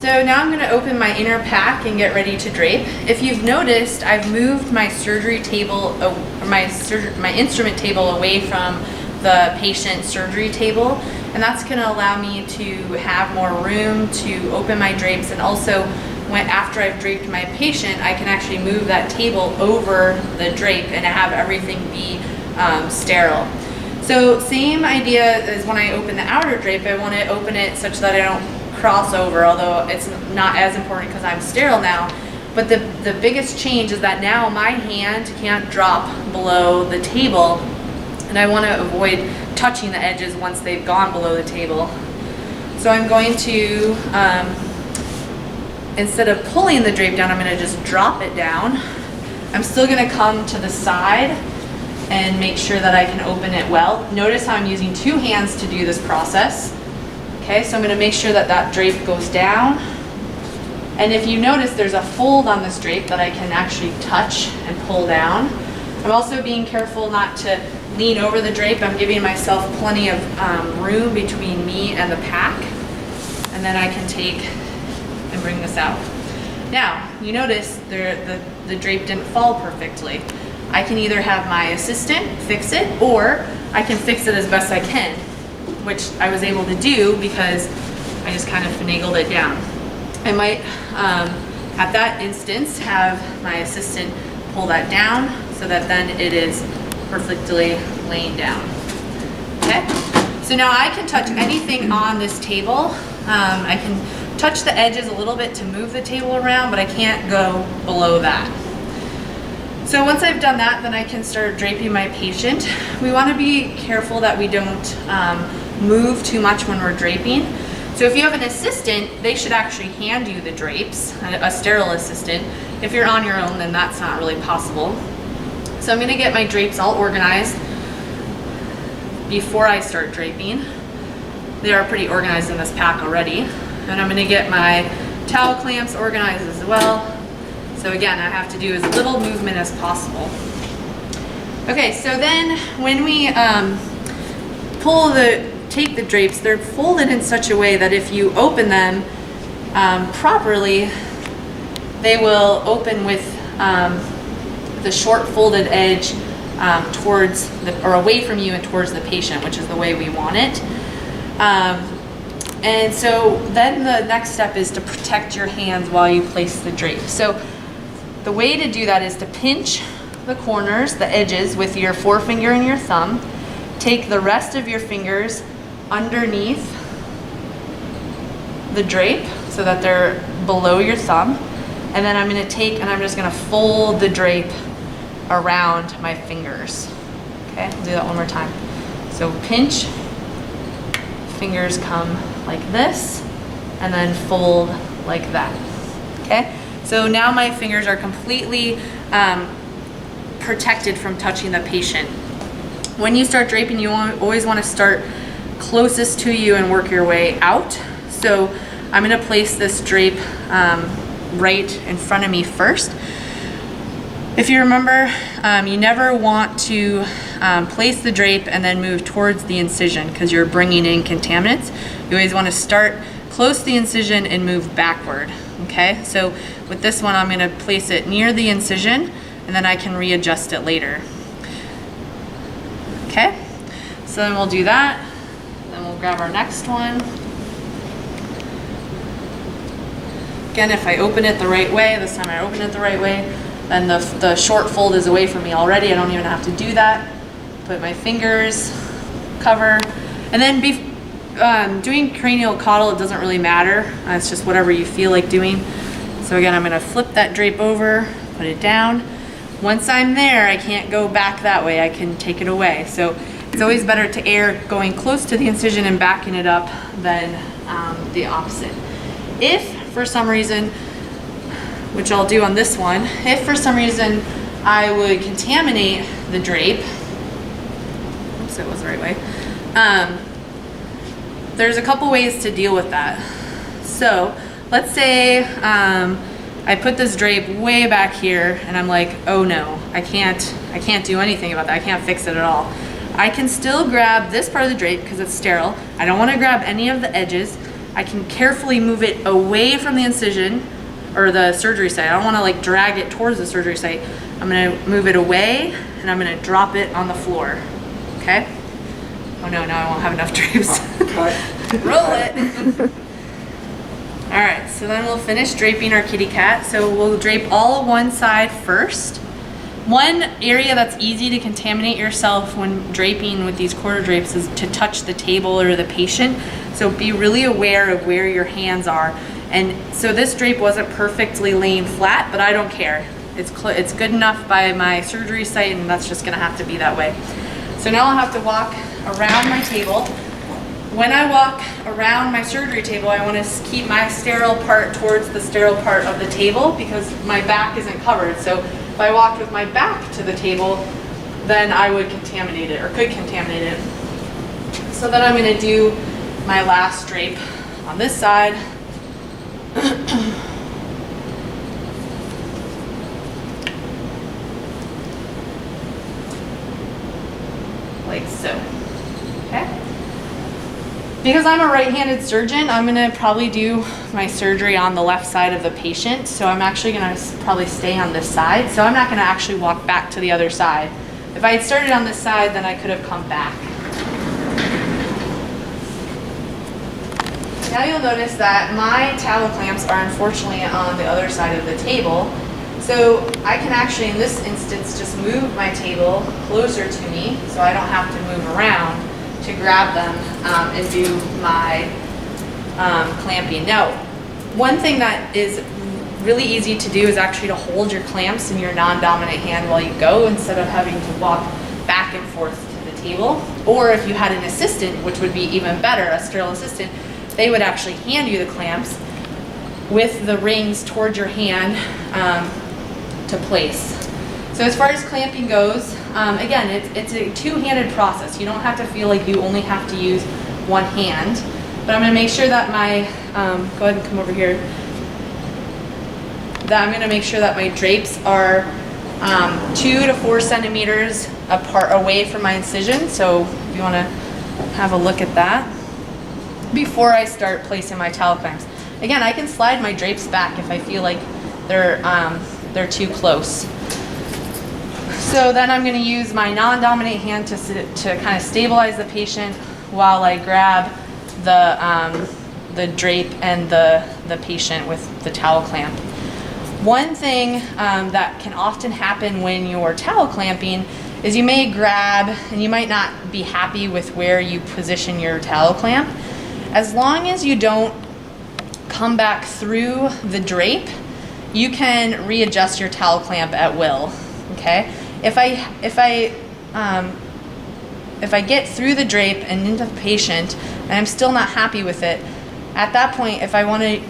So now I'm going to open my inner pack and get ready to drape. If you've noticed, I've moved my surgery table, my instrument table away from the patient surgery table, and that's going to allow me to have more room to open my drapes, and also after I've draped my patient, I can actually move that table over the drape and have everything be sterile. So same idea as when I open the outer drape. I want to open it such that I don't cross over, although it's not as important because I'm sterile now. But the biggest change is that now my hand can't drop below the table, and I want to avoid touching the edges once they've gone below the table. So I'm going to, instead of pulling the drape down, I'm going to just drop it down. I'm still going to come to the side and make sure that I can open it well. Notice how I'm using two hands to do this process. Okay, so I'm going to make sure that that drape goes down. And if you notice, there's a fold on this drape that I can actually touch and pull down. I'm also being careful not to lean over the drape. I'm giving myself plenty of room between me and the pack. And then I can take and bring this out. Now, you notice the drape didn't fall perfectly. I can either have my assistant fix it, or I can fix it as best I can, which I was able to do because I just kind of finagled it down. I might, at that instance, have my assistant pull that down so that then it is perfectly laying down. Okay, so now I can touch anything on this table. I can touch the edges a little bit to move the table around, but I can't go below that. So once I've done that, then I can start draping my patient. We want to be careful that we don't move too much when we're draping. So if you have an assistant, they should actually hand you the drapes, a sterile assistant. If you're on your own, then that's not really possible. So I'm going to get my drapes all organized before I start draping. They are pretty organized in this pack already. And I'm going to get my towel clamps organized as well. So again, I have to do as little movement as possible. Okay, so then when we take the drapes, they're folded in such a way that if you open them properly, they will open with the short folded edge towards or away from you and towards the patient, which is the way we want it. And so then the next step is to protect your hands while you place the drape. So the way to do that is to pinch the corners, the edges, with your forefinger and your thumb. Take the rest of your fingers underneath the drape so that they're below your thumb. And then I'm going to take and I'm just going to fold the drape around my fingers. Okay, I'll do that one more time. So pinch, fingers come like this, and then fold like that. Okay, so now my fingers are completely protected from touching the patient. When you start draping, you always want to start closest to you and work your way out. So I'm going to place this drape right in front of me first. If you remember, you never want to place the drape and then move towards the incision because you're bringing in contaminants. You always want to start close to the incision and move backward. Okay, so with this one, I'm going to place it near the incision, and then I can readjust it later. Okay, so then we'll do that. Then we'll grab our next one. Again, if I open it the right way, this time I open it the right way, then the short fold is away from me already. I don't even have to do that. Put my fingers, cover, and then doing cranial caudal, it doesn't really matter. It's just whatever you feel like doing. So again, I'm going to flip that drape over, put it down. Once I'm there, I can't go back that way. I can take it away. So it's always better to err going close to the incision and backing it up than the opposite. If for some reason, which I'll do on this one, if for some reason I would contaminate the drape, oops, it was the right way, there's a couple ways to deal with that. So let's say I put this drape way back here and I'm like, oh no, I can't do anything about that. I can't fix it at all. I can still grab this part of the drape because it's sterile. I don't want to grab any of the edges. I can carefully move it away from the incision or the surgery site. I don't want to like drag it towards the surgery site. I'm going to move it away and I'm going to drop it on the floor. Okay? Oh no, now I won't have enough drapes. Roll it. All right, so then we'll finish draping our kitty cat. So we'll drape all of one side first. One area that's easy to contaminate yourself when draping with these quarter drapes is to touch the table or the patient. So be really aware of where your hands are. And so this drape wasn't perfectly laying flat, but I don't care. It's good enough by my surgery site, and that's just gonna have to be that way. So now I'll have to walk around my table. When I walk around my surgery table, I want to keep my sterile part towards the sterile part of the table because my back isn't covered. So if I walked with my back to the table, then I would contaminate it or could contaminate it. So then I'm going to do my last drape on this side. Like so. Okay? Because I'm a right-handed surgeon, I'm gonna probably do my surgery on the left side of the patient. So I'm actually gonna probably stay on this side. So I'm not gonna actually walk back to the other side. If I had started on this side, then I could have come back. Now you'll notice that my towel clamps are unfortunately on the other side of the table. So I can actually, in this instance, just move my table closer to me so I don't have to move around to grab them and do my clamping. Now, one thing that is really easy to do is actually to hold your clamps in your non-dominant hand while you go instead of having to walk back and forth to the table. Or if you had an assistant, which would be even better, a sterile assistant, they would actually hand you the clamps with the rings towards your hand to place. So as far as clamping goes, again, it's a two-handed process. You don't have to feel like you only have to use one hand. But I'm going to make sure that my, go ahead and come over here, that I'm going to make sure that my drapes are 2 to 4 centimeters apart away from my incision. So if you want to have a look at that before I start placing my towel clamps. Again, I can slide my drapes back if I feel like they're too close. So then I'm going to use my non-dominant hand to kind of stabilize the patient while I grab the drape and the patient with the towel clamp. One thing that can often happen when you're towel clamping is you may grab and you might not be happy with where you position your towel clamp. As long as you don't come back through the drape, you can readjust your towel clamp at will. Okay? If I get through the drape and into the patient and I'm still not happy with it, at that point, if I want to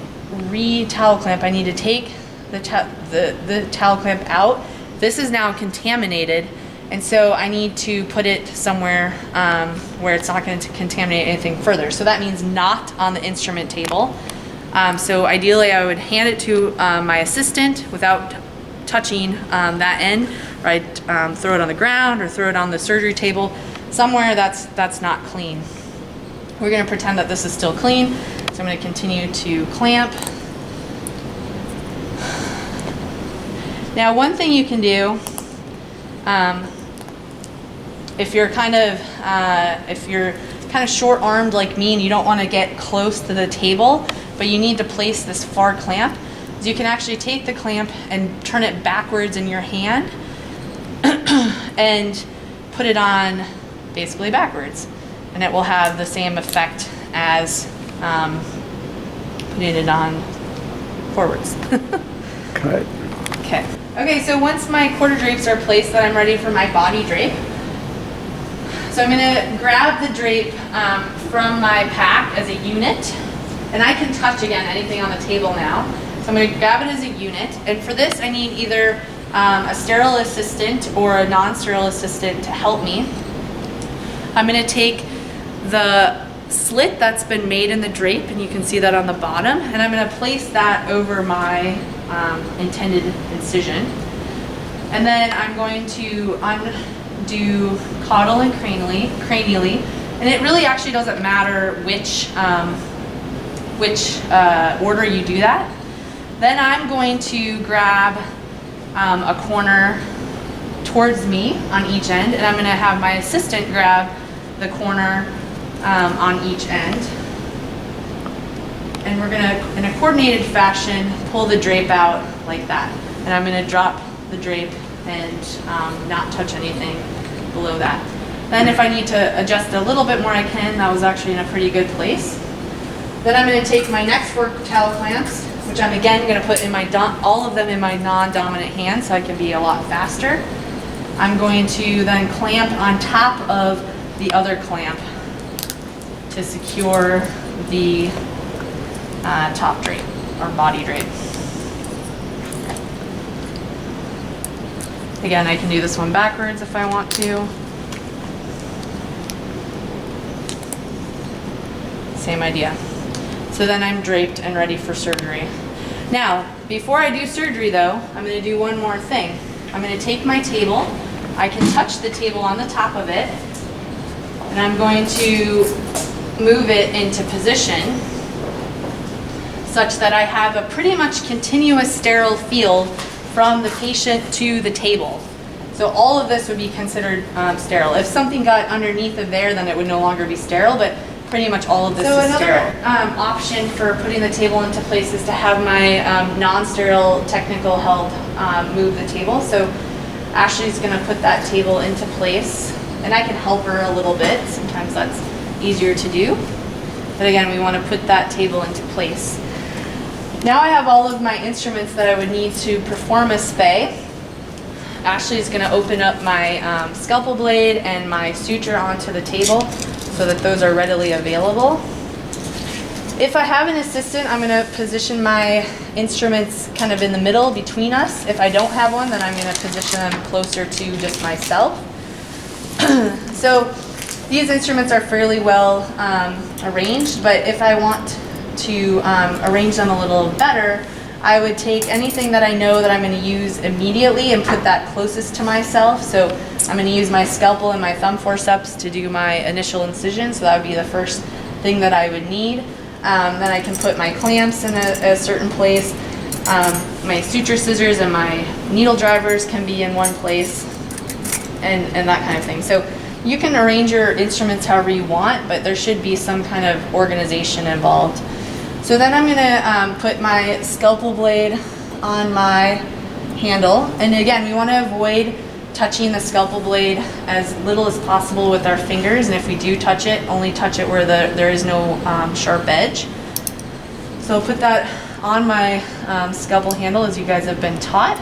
re-towel clamp, I need to take the towel clamp out. This is now contaminated, and so I need to put it somewhere where it's not going to contaminate anything further. So that means not on the instrument table. So ideally, I would hand it to my assistant without touching that end, or I'd throw it on the ground or throw it on the surgery table, somewhere that's not clean. We're going to pretend that this is still clean, so I'm going to continue to clamp. Now, one thing you can do, if you're kind of short-armed like me and you don't want to get close to the table, but you need to place this far clamp, is you can actually take the clamp and turn it backwards in your hand and put it on basically backwards, and it will have the same effect as putting it on forwards. Cut. Okay, so once my quarter drapes are placed, then I'm ready for my body drape. So I'm going to grab the drape from my pack as a unit, and I can touch, again, anything on the table now. So I'm going to grab it as a unit, and for this I need either a sterile assistant or a non-sterile assistant to help me. I'm going to take the slit that's been made in the drape, and you can see that on the bottom, and I'm going to place that over my intended incision. And then I'm going to undo caudal and cranially, and it really actually doesn't matter which which order you do that. Then I'm going to grab a corner towards me on each end, and I'm going to have my assistant grab the corner on each end. And we're going to, in a coordinated fashion, pull the drape out like that. And I'm going to drop the drape and not touch anything below that. Then if I need to adjust a little bit more, I can. That was actually in a pretty good place. Then I'm going to take my next 4 towel clamps, which I'm again going to put in my all of them in my non-dominant hand so I can be a lot faster. I'm going to then clamp on top of the other clamp to secure the top drape or body drape. Again, I can do this one backwards if I want to. Same idea. So then I'm draped and ready for surgery. Now, before I do surgery though, I'm going to do one more thing. I'm going to take my table. I can touch the table on the top of it, and I'm going to move it into position such that I have a pretty much continuous sterile field from the patient to the table. So all of this would be considered sterile. If something got underneath of there, then it would no longer be sterile, but pretty much all of this is sterile. So another option for putting the table into place is to have my non-sterile technical help move the table. So Ashley's going to put that table into place, and I can help her a little bit. Sometimes that's easier to do. But again, we want to put that table into place. Now I have all of my instruments that I would need to perform a spay. Ashley's going to open up my scalpel blade and my suture onto the table so that those are readily available. If I have an assistant, I'm going to position my instruments kind of in the middle between us. If I don't have one, then I'm going to position them closer to just myself. So these instruments are fairly well arranged, but if I want to arrange them a little better, I would take anything that I know that I'm going to use immediately and put that closest to myself. So I'm going to use my scalpel and my thumb forceps to do my initial incision, so that would be the first thing that I would need. Then I can put my clamps in a certain place. My suture scissors and my needle drivers can be in one place, and that kind of thing. So you can arrange your instruments however you want, but there should be some kind of organization involved. So then I'm going to put my scalpel blade on my handle. And again, we want to avoid touching the scalpel blade as little as possible with our fingers, and if we do touch it, only touch it where there is no sharp edge. So I'll put that on my scalpel handle as you guys have been taught,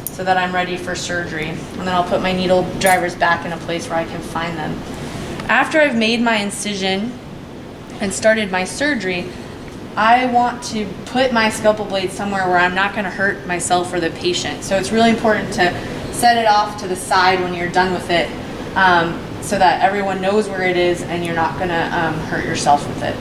so that I'm ready for surgery. And then I'll put my needle drivers back in a place where I can find them. After I've made my incision and started my surgery, I want to put my scalpel blade somewhere where I'm not going to hurt myself or the patient. So it's really important to set it off to the side when you're done with it, so that everyone knows where it is and you're not going to hurt yourself with it.